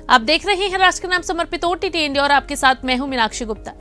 आप देख रहे हैं राष्ट्र के नाम समर्पित ओटीटी इंडिया और आपके साथ मैं हूं मीनाक्षी गुप्ता।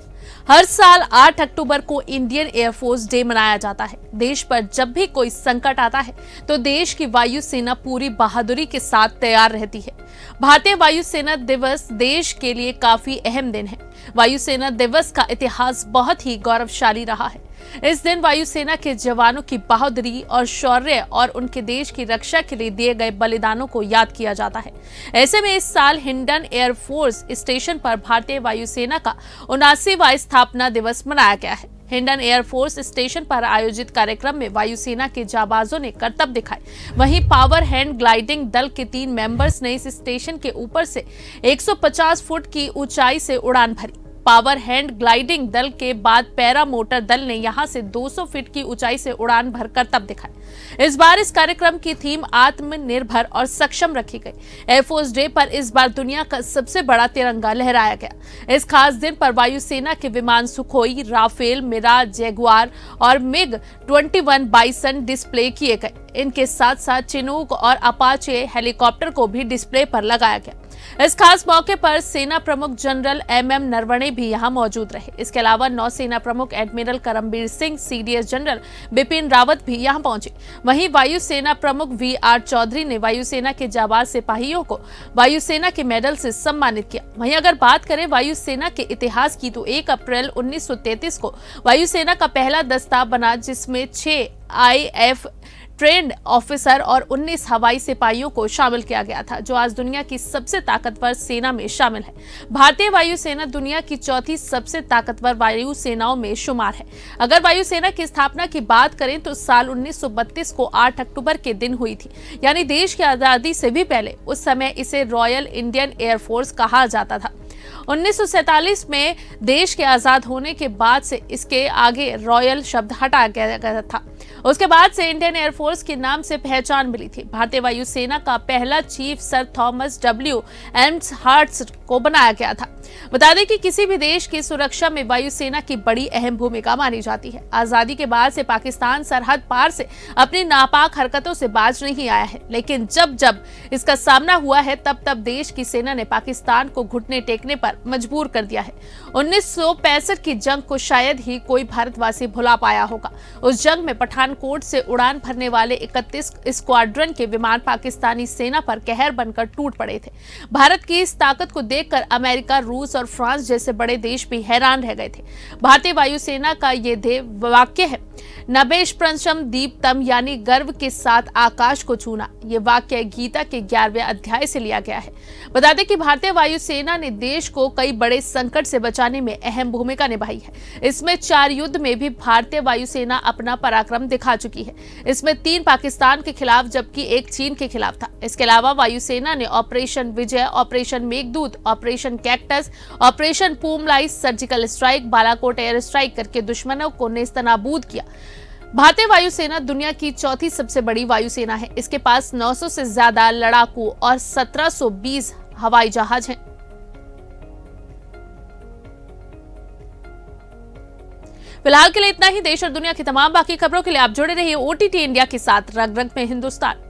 हर साल 8 अक्टूबर को इंडियन एयरफोर्स डे मनाया जाता है। देश पर जब भी कोई संकट आता है तो देश की वायुसेना पूरी बहादुरी के साथ तैयार रहती है। भारतीय वायुसेना दिवस देश के लिए काफी अहम दिन है। वायुसेना दिवस का इतिहास बहुत ही गौरवशाली रहा है। इस दिन वायुसेना के जवानों की बहादुरी और शौर्य और उनके देश की रक्षा के लिए दिए गए बलिदानों को याद किया जाता है। ऐसे में इस साल हिंडन एयरफोर्स स्टेशन पर भारतीय वायुसेना का 79वां स्थापना दिवस मनाया गया है। हिंडन एयरफोर्स स्टेशन पर आयोजित कार्यक्रम में वायुसेना के जाबाजों ने करतब दिखाए। वहीं पावर हैंड ग्लाइडिंग दल के 3 मेंबर्स ने इस स्टेशन के ऊपर से 150 फुट की ऊंचाई से उड़ान भरी। पावर हैंड ग्लाइडिंग दल के बाद पैरा मोटर दल ने यहां से 200 फीट की ऊंचाई से उड़ान भर करतब दिखाए। इस बार इस कार्यक्रम की थीम आत्मनिर्भर और सक्षम रखी गई। एयरफोर्स डे पर इस बार दुनिया का सबसे बड़ा तिरंगा लहराया गया। इस खास दिन पर वायुसेना के विमान सुखोई, राफेल, मिराज, जैगुआर और मिग 21 बाइसन डिस्प्ले किए गए। इनके साथ साथ चिनूक और अपाचे हेलीकॉप्टर को भी डिस्प्ले पर लगाया गया। इस खास मौके पर सेना प्रमुख जनरल एमएम नरवणे भी यहां मौजूद रहे। इसके अलावा नौसेना प्रमुख admiral Karambir Singh, CDS general Bipin Rawat भी यहां पहुंचे। वहीं वायुसेना प्रमुख वीआर चौधरी ने वायुसेना के जाबाज सिपाहियों को वायुसेना के मेडल से सम्मानित किया। वहीं अगर बात करें वायुसेना के इतिहास की तो 1 अप्रैल 1933 को वायुसेना का पहला दस्ता बना, जिसमें 6 IF ट्रेंड ऑफिसर और 19 हवाई सिपाहियों को शामिल किया गया था, जो आज दुनिया की सबसे ताकतवर सेना में शामिल है। भारतीय वायुसेना दुनिया की 4थी सबसे ताकतवर वायु सेनाओं में शुमार है। अगर वायुसेना की स्थापना की बात करें तो साल 1932 को 8 अक्टूबर के दिन हुई थी, यानी देश की आजादी से भी पहले। उस समय इसे रॉयल इंडियन एयरफोर्स कहा जाता था। 1947 में देश के आजाद होने के बाद से इसके आगे रॉयल शब्द हटा गया था। उसके बाद से इंडियन एयरफोर्स के नाम से पहचान मिली थी। भारतीय वायुसेना का पहला चीफ सर थॉमस डब्ल्यू एम्सहर्स्ट को बनाया गया था। बता दें कि किसी भी देश की सुरक्षा में वायुसेना की बड़ी अहम भूमिका मानी जाती है। आजादी के बाद से पाकिस्तान सरहद पार से अपनी नापाक हरकतों से बाज नहीं आया है, लेकिन जब जब इसका सामना हुआ है तब तब देश की सेना ने पाकिस्तान को घुटने टेकने पर मजबूर कर दिया है। 1965 की जंग को शायद ही कोई भारतवासी भुला पाया होगा। उस जंग में पठानकोट से उड़ान भरने वाले 31 स्क्वाड्रन के विमान पाकिस्तानी सेना पर कहर बनकर टूट पड़े थे। भारत की इस ताकत को देखकर अमेरिका, रूस और फ्रांस जैसे बड़े देश भी हैरान रह गए थे। भारतीय वायुसेना का ये ध्येय वाक्य है, नभेष्प्रंशम दीप्तम, यानी गर्व के साथ आकाश को छूना। ये वाक्य गीता के 11वें अध्याय से लिया गया है। बता दें कि भारतीय वायुसेना ने देश को कई बड़े संकट से बचाने में अहम भूमिका निभाई है। इसमें 4 युद्ध में भी भारतीय वायुसेना अपना पराक्रम दिखा चुकी है। इसमें 3 पाकिस्तान के खिलाफ जबकि 1 चीन के खिलाफ था। इसके अलावा वायुसेना ने operation Vijay, operation Meghdoot, operation cactus, operation Poomalai, surgical strike, Balakot air strike करके दुश्मनों को नेस्तनाबूद किया। भारतीय वायुसेना दुनिया की 4थी सबसे बड़ी वायुसेना है। इसके पास 900 से ज्यादा लड़ाकू और 1720 हवाई जहाज हैं। फिलहाल के लिए इतना ही। देश और दुनिया की तमाम बाकी खबरों के लिए आप जुड़े रहिए ओटीटी इंडिया के साथ। रग रग में हिंदुस्तान।